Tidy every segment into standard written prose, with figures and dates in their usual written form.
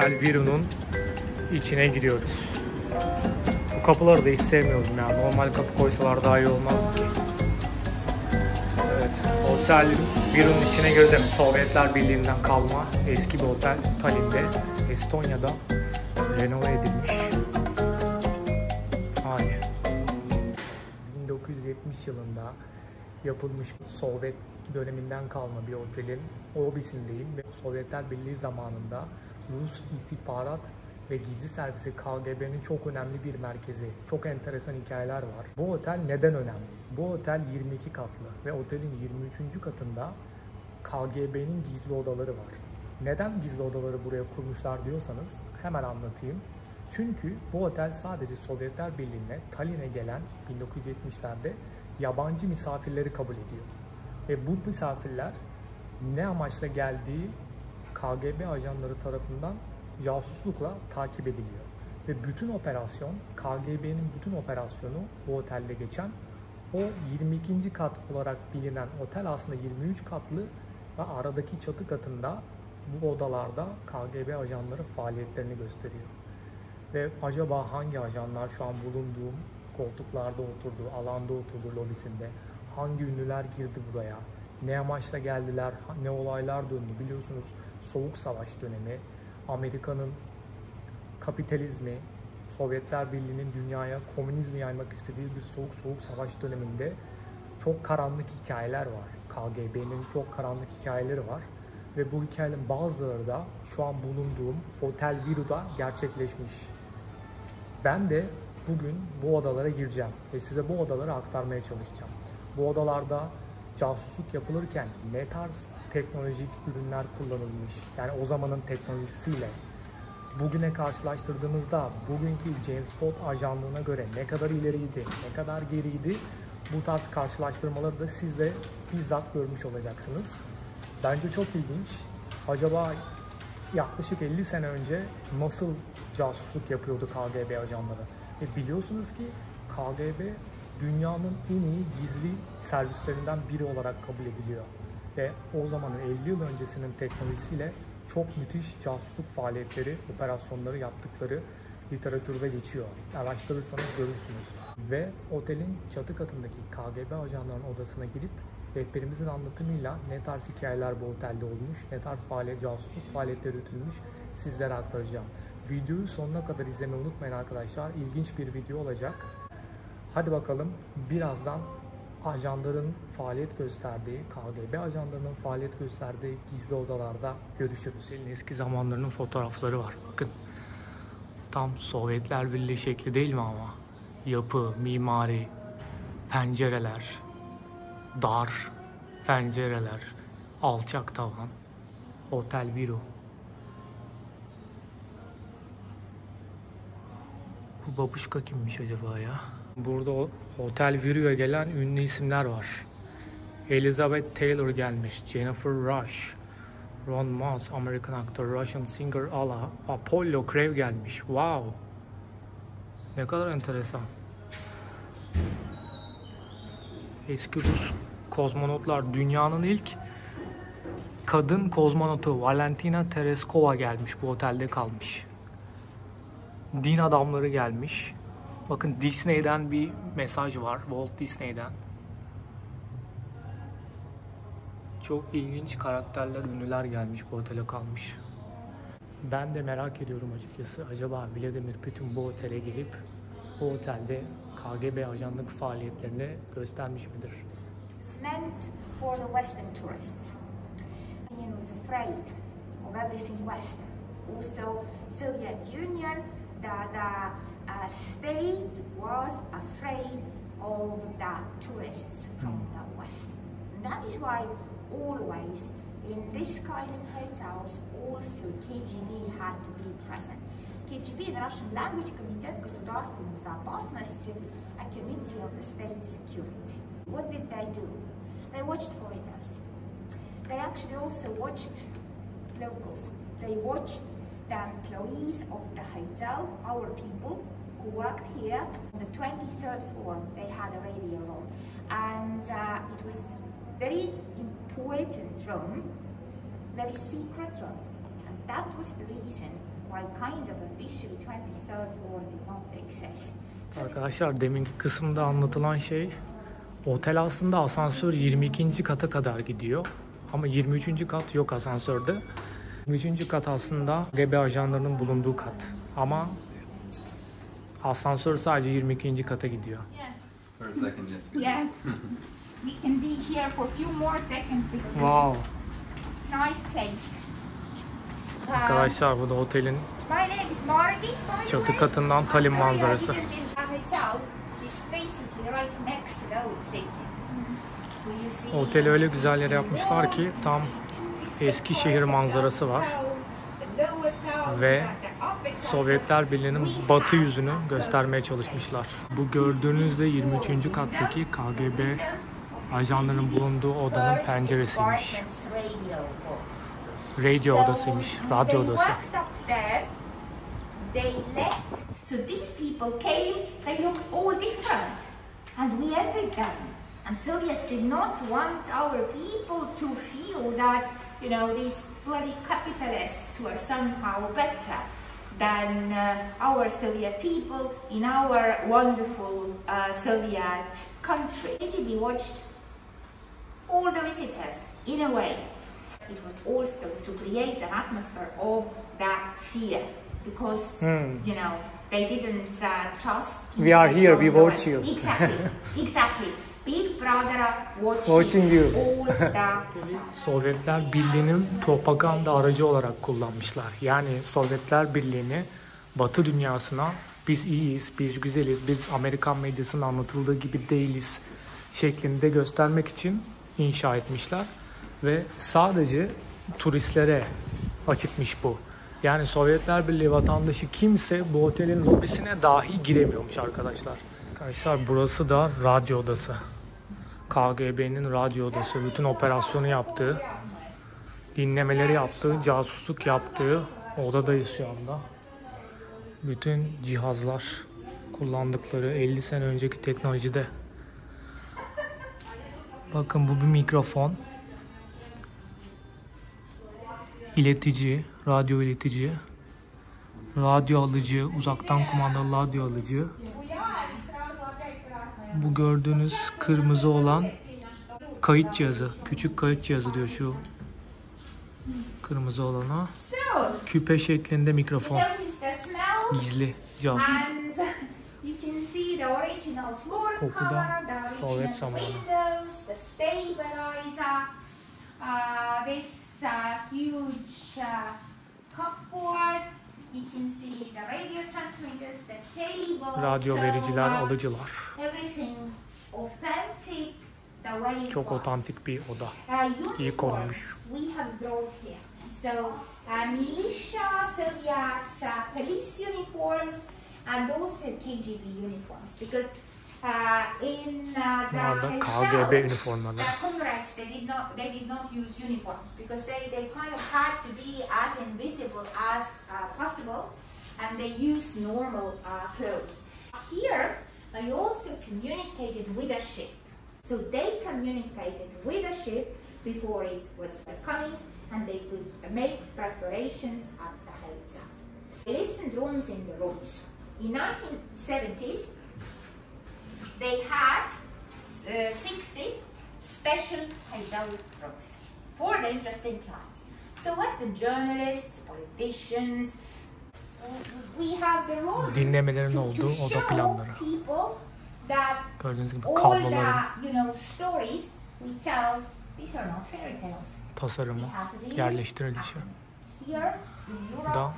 Otel Viru'nun içine giriyoruz. Bu kapıları da hiç sevmiyorum ya. Normal kapı koysalar daha iyi olmaz mı? Evet, Otel Viru'nun içine girdim. Sovyetler Birliği'nden kalma eski bir otel. Tallinn'de, Estonya'da renove edilmiş. Aynı. 1970 yılında yapılmış Sovyet döneminden kalma bir otelin lobisindeyim ve Sovyetler Birliği zamanında Rus İstihbarat ve gizli servisi KGB'nin çok önemli bir merkezi. Çok enteresan hikayeler var. Bu otel neden önemli? Bu otel 22 katlı ve otelin 23. katında KGB'nin gizli odaları var. Neden gizli odaları buraya kurmuşlar diyorsanız hemen anlatayım. Çünkü bu otel sadece Sovyetler Birliği'ne, Tallinn'e gelen 1970'lerde yabancı misafirleri kabul ediyor. Ve bu misafirler ne amaçla geldiği KGB ajanları tarafından casuslukla takip ediliyor. Ve bütün operasyon, KGB'nin bütün operasyonu bu otelde geçen o 22. kat olarak bilinen otel aslında 23 katlı ve aradaki çatı katında bu odalarda KGB ajanları faaliyetlerini gösteriyor. Ve acaba hangi ajanlar şu an bulunduğum koltuklarda oturdu, alanda oturdu lobisinde, hangi ünlüler girdi buraya, ne amaçla geldiler, ne olaylar döndü biliyorsunuz. Soğuk Savaş dönemi, Amerika'nın kapitalizmi, Sovyetler Birliği'nin dünyaya komünizmi yaymak istediği bir soğuk savaş döneminde çok karanlık hikayeler var. KGB'nin çok karanlık hikayeleri var. Ve bu hikayelerin bazıları da şu an bulunduğum Otel Viru'da gerçekleşmiş. Ben de bugün bu odalara gireceğim ve size bu odaları aktarmaya çalışacağım. Bu odalarda casusluk yapılırken ne tarz teknolojik ürünler kullanılmış, yani o zamanın teknolojisiyle bugüne karşılaştırdığınızda bugünkü James Bond ajanlığına göre ne kadar ileriydi, ne kadar geriydi, bu tarz karşılaştırmaları da siz de bizzat görmüş olacaksınız. Bence çok ilginç. Acaba yaklaşık 50 sene önce nasıl casusluk yapıyordu KGB ajanları? Biliyorsunuz ki KGB dünyanın en iyi gizli servislerinden biri olarak kabul ediliyor. Ve o zamanın 50 yıl öncesinin teknolojisiyle çok müthiş casusluk faaliyetleri, operasyonları yaptıkları literatürde geçiyor. Araştırırsanız görürsünüz. Ve otelin çatı katındaki KGB ajanlarının odasına girip rehberimizin anlatımıyla ne tarz hikayeler bu otelde olmuş, ne tarz casusluk faaliyetleri yürütülmüş sizlere aktaracağım. Videoyu sonuna kadar izlemeyi unutmayın arkadaşlar. İlginç bir video olacak. Hadi bakalım birazdan ajanların faaliyet gösterdiği, KGB ajanlarının faaliyet gösterdiği gizli odalarda görüşürüz. Eski zamanlarının fotoğrafları var. Bakın. Tam Sovyetler Birliği şekli değil mi ama? Yapı, mimari, pencereler, dar pencereler, alçak tavan. Otel Viru. Bu babuşka kimmiş acaba ya? Burada Otel Viru'ya gelen ünlü isimler var. Elizabeth Taylor gelmiş, Jennifer Rush, Ron Moss, American actor, Russian singer Alla, Apollo Creed gelmiş. Wow! Ne kadar enteresan. Eski Rus kozmonotlar, dünyanın ilk kadın kozmonotu Valentina Tereskova gelmiş, bu otelde kalmış. Din adamları gelmiş. Bakın Disney'den bir mesaj var. Walt Disney'den. Çok ilginç karakterler, ünlüler gelmiş, bu otele kalmış. Ben de merak ediyorum açıkçası. Acaba Vladimir Putin bu otele gelip bu otelde KGB ajanlık faaliyetlerini göstermiş midir? It's meant for the Western tourists. He was afraid of everything West. Also, Soviet Union, the state was afraid of the tourists from the West. And that is why always in this kind of hotels also KGB had to be present. KGB in Russian language Комитет государственной безопасности, a committee of the state security. What did they do? They watched foreigners. They actually also watched locals. They watched the employees of the hotel, our people who worked here. On the 23rd floor, they had a radio room. And it was very important room, very secret room. And that was the reason why kind of officially 23rd floor did not exist. Arkadaşlar deminki kısımda anlatılan şey, otel aslında asansör 22. kata kadar gidiyor. Ama 23. kat yok asansörde. 23. kat aslında KGB ajanlarının bulunduğu kat. Ama asansör sadece 22. kata gidiyor. For a second, yes. We can be here for a few more seconds because Wow. Nice place. Arkadaşlar bu da otelin çatı katından Tallinn manzarası. Oteli öyle güzel yere yapmışlar ki tam eski şehir manzarası var. Ve Sovyetler Birliği'nin batı yüzünü göstermeye çalışmışlar. Bu gördüğünüz de 23. kattaki KGB ajanlarının bulunduğu odanın penceresiymiş. Radyo odasıymış, radyo odası. They left. So these people came, they looked all different. And we envied them. And Soviets did not want our people to feel that, you know, these bloody capitalists were somehow better than our Soviet people in our wonderful Soviet country. KGB watched all the visitors in a way. It was also to create an atmosphere of that fear. Because, you know, they didn't trust people. We are here, we watch you. Exactly. Big brother Watching you. All that. Sovyetler Birliği'nin propaganda aracı olarak kullanmışlar. Yani Sovyetler Birliği'ni Batı dünyasına biz iyiyiz, biz güzeliz, biz Amerikan medyasının anlatıldığı gibi değiliz şeklinde göstermek için inşa etmişler. Ve sadece turistlere açıkmış bu. Yani Sovyetler Birliği vatandaşı kimse bu otelin lobisine dahi giremiyormuş arkadaşlar. Arkadaşlar burası da radyo odası. KGB'nin radyo odası. Bütün operasyonu yaptığı, dinlemeleri yaptığı, casusluk yaptığı odadayız şu anda. Bütün cihazlar kullandıkları 50 sene önceki teknolojide. Bakın bu bir mikrofon. İletici, radyo iletici, radyo alıcı, uzaktan kumandalı radyo alıcı. Bu gördüğünüz kırmızı olan kayıt cihazı, küçük kayıt cihazı diyor şu kırmızı olana. Küpe şeklinde mikrofon, gizli, casus. Koku da Sovyet zamanı. This huge cupboard. You can see the radio transmitters, the table. Radyo vericiler, alıcılar. Everything authentic, the way it Çok otantik bir oda. İyi korunmuş. We have brought here. So militia, Soviet police uniforms, and also KGB uniforms, because in the KGB üniformları. comrades they did not use uniforms because they kind of had to be as invisible as possible, and they used normal clothes. Here they also communicated with a ship, so they communicated with a ship before it was coming, and they could make preparations at the hotel. They listened rooms in the rooms. In 1970s. They had 60 special hotel rooms for the interesting clients. So Western journalists, politicians, we have the role Dinlemelerin olduğu oda planları. Gördüğünüz gibi kabloların stories we tell, these are not fairy tales. Tasarımı, yerleştirilişi. Bu da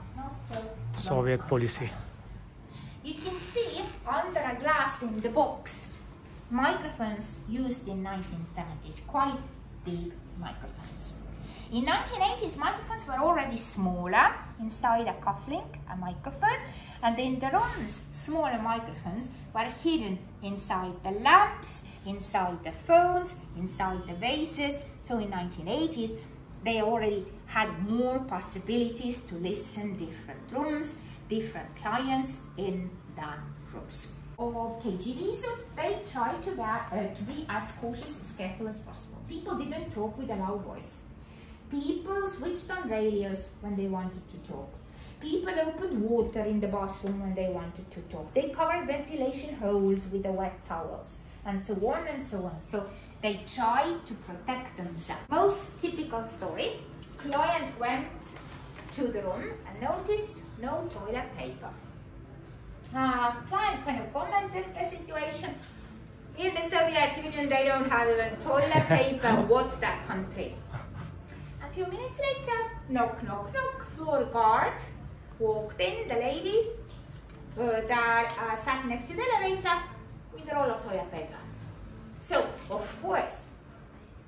Sovyet polisi. You can see under a glass in the box microphones used in 1970s, quite big microphones. In 1980s, microphones were already smaller inside a cufflink, a microphone, and in the rooms, smaller microphones were hidden inside the lamps, inside the phones, inside the vases. So in 1980s, they already had more possibilities to listen different rooms, different clients in the rooms. Of KGB, so they tried to be as cautious, as careful as possible. People didn't talk with a loud voice. People switched on radios when they wanted to talk. People opened water in the bathroom when they wanted to talk. They covered ventilation holes with the wet towels, and so on and so on. So they tried to protect themselves. Most typical story, client went to the room and noticed no toilet paper. Client kind of commented the situation. In the Soviet Union, they don't have even toilet paper. What that country? A few minutes later, knock, knock, knock, floor guard walked in, the lady that sat next to the elevator with a roll of toilet paper. So, of course,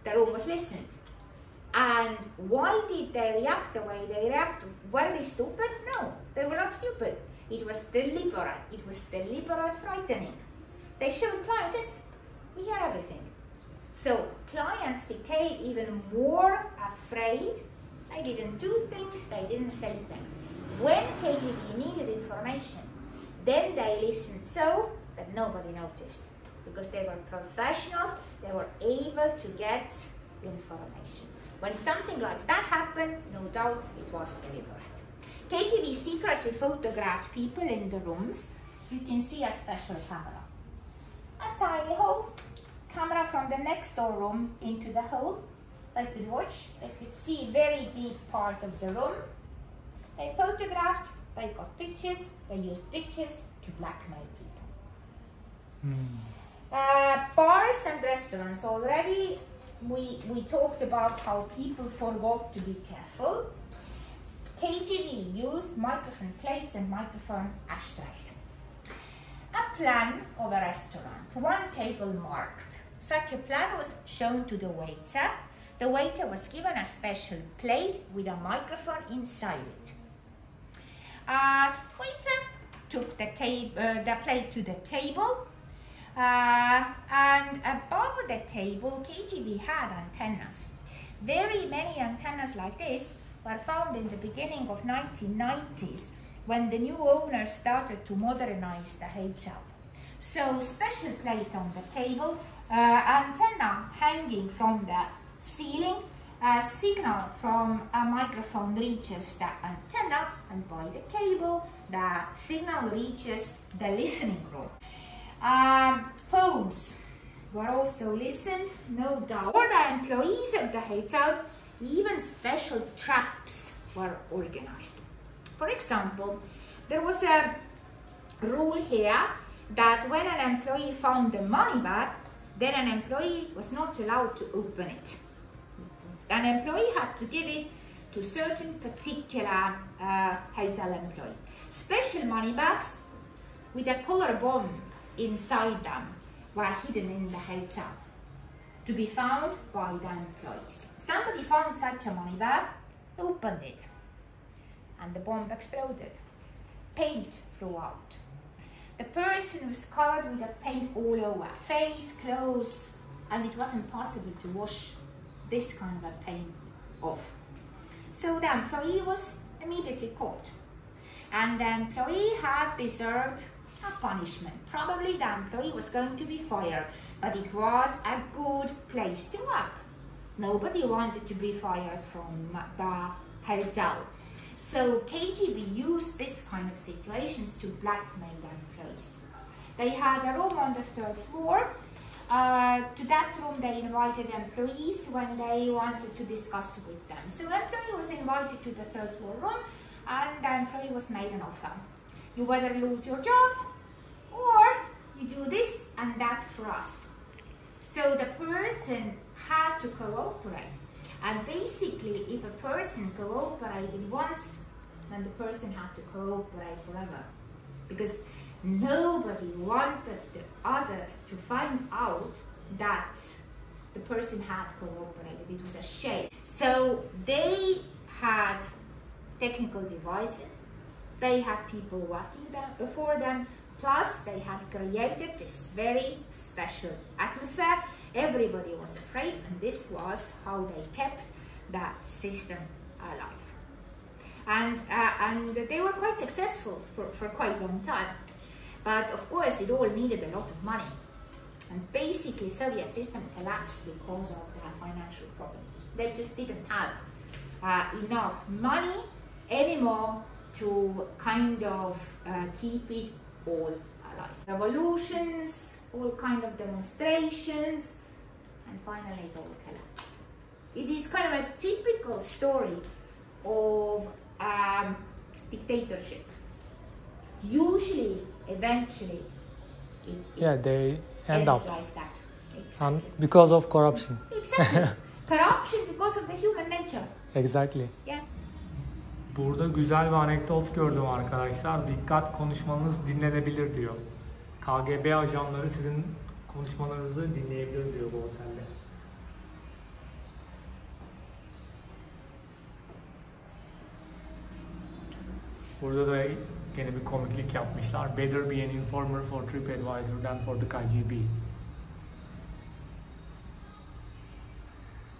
the room was listened. And why did they react the way they reacted? Were they stupid? No, they were not stupid. It was deliberate. It was deliberate frightening. They showed clients, yes, we hear everything. So clients became even more afraid. They didn't do things, they didn't say things. When KGB needed information, then they listened so that nobody noticed. Because they were professionals, they were able to get information. When something like that happened, no doubt it was deliberate. KGB secretly photographed people in the rooms. You can see a special camera. A tiny hole. Camera from the next door room into the hole. They could watch, they could see a very big part of the room. They photographed, they got pictures, they used pictures to blackmail people. Bars and restaurants already. We talked about how people forgot to be careful. KGB used microphone plates and microphone ashtrays. A plan of a restaurant, one table marked. Such a plan was shown to the waiter. The waiter was given a special plate with a microphone inside it. Waiter took the plate to the table, and above the table KGB had antennas. Very many antennas like this were found in the beginning of 1990s when the new owners started to modernize the hotel. So special plate on the table, antenna hanging from the ceiling, a signal from a microphone reaches the antenna, and by the cable the signal reaches the listening room. Phones were also listened, no doubt. For the employees of the hotel, even special traps were organized. For example, there was a rule here that when an employee found the money bag, then an employee was not allowed to open it. An employee had to give it to certain particular hotel employee. Special money bags with a collar bomb inside them were hidden in the hotel to be found by the employees. Somebody found such a money bag, opened it, and the bomb exploded. Paint flew out. The person was covered with the paint all over, face, clothes, and it wasn't possible to wash this kind of a paint off. So the employee was immediately caught, and the employee had deserved a punishment. Probably the employee was going to be fired, but it was a good place to work. Nobody wanted to be fired from the hotel. So KGB used this kind of situations to blackmail the employees. They had a room on the third floor. To that room they invited employees when they wanted to discuss with them. So the employee was invited to the third floor room, and the employee was made an offer. You whether lose your job or you do this and that for us. So the person had to cooperate. And basically, if a person cooperated once, then the person had to cooperate forever. Because nobody wanted the others to find out that the person had cooperated. It was a shame. So they had technical devices. They had people working for them. Plus, they had created this very special atmosphere. Everybody was afraid, and this was how they kept the system alive. And they were quite successful for quite a long time. But of course, it all needed a lot of money. And basically, Soviet system collapsed because of the financial problems. They just didn't have enough money anymore to kind of keep it all alive. Revolutions, all kind of demonstrations, and finally it all collapsed. It is kind of a typical story of dictatorship. Usually, eventually, they end up like that. and because of corruption. Exactly. Corruption because of the human nature. Exactly. Yes. Burada güzel bir anekdot gördüm arkadaşlar. Dikkat, konuşmanız dinlenebilir diyor. KGB ajanları sizin konuşmalarınızı dinleyebilir diyor bu otelde. Burada da yine bir komiklik yapmışlar. Better be an informer for TripAdvisor than for the KGB.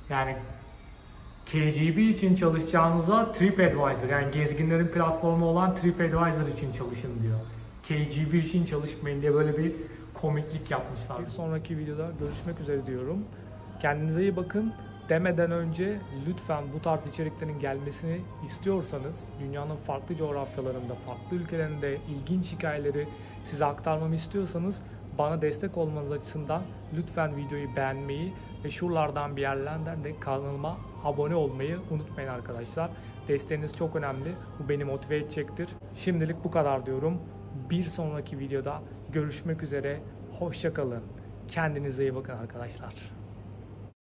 Yani KGB için çalışacağınıza TripAdvisor, yani gezginlerin platformu olan TripAdvisor için çalışın diyor. KGB için çalışmayın diye böyle bir komiklik yapmışlar. Bir sonraki videoda görüşmek üzere diyorum. Kendinize iyi bakın. Demeden önce lütfen bu tarz içeriklerin gelmesini istiyorsanız, dünyanın farklı coğrafyalarında, farklı ülkelerinde ilginç hikayeleri size aktarmamı istiyorsanız, bana destek olmanız açısından lütfen videoyu beğenmeyi ve şuralardan bir yerlerden de kanalıma abone olmayı unutmayın arkadaşlar. Desteğiniz çok önemli. Bu beni motive edecektir. Şimdilik bu kadar diyorum. Bir sonraki videoda görüşmek üzere. Hoşça kalın. Kendinize iyi bakın arkadaşlar.